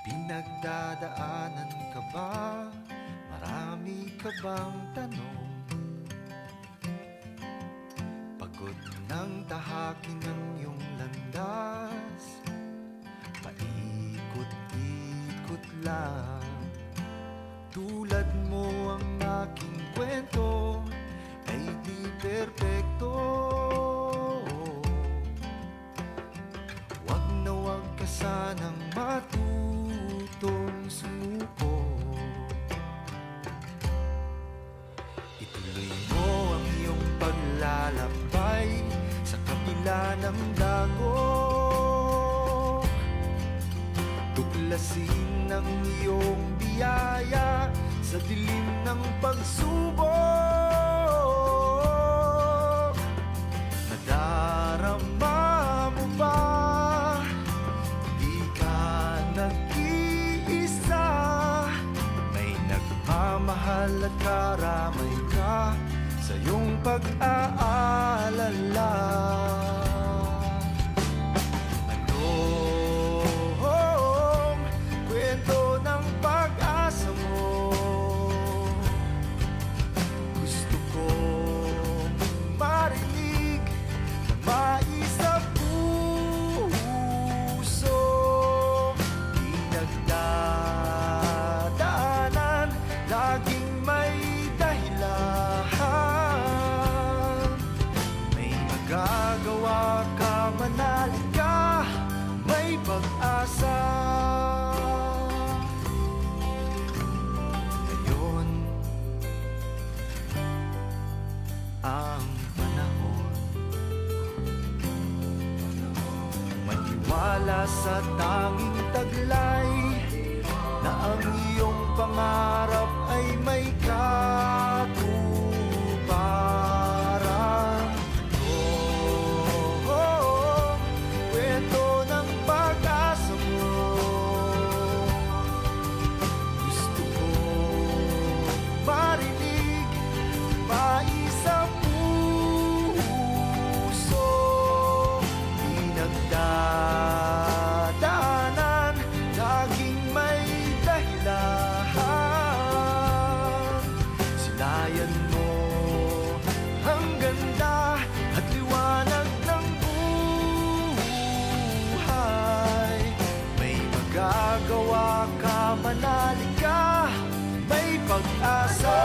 Pinagdadaanan ka ba? Marami ka bang tanong? Pagod ng tahakin ng iyong landas, paikot-ikot lang. Tulad mo ang aking kwento ay di perpekto. Wag na wag ka sanang matutong sumuko. Ituloy mo ang iyong paglalakbay sa kabila ng dagok. Tuklasin ang iyong biyaya sa dilim ng pagsubok. Nadarama mo ba? Di ka nag-iisa. May nagmamahal at karamay ka sa iyong pag-aalala. Anong kwento ng pag-asa mo? Gusto kong marinig na mais sa puso. Di nagdadaanan, laging may dahilan. May magagawa ka, manalig ka, may pag-asa. Ngayon ang panahon, maniwala sa tanging taglay na ang iyong pangarap ay may katuparan. Kwento ng pag-asa mo. Gusto ko marinig, mais sa puso. Di nagdadaanan, laging may dahilan. Silayan mo ang ganda at liwanag ng buhay. May magagawa ka, manalig ka, may pag-asa.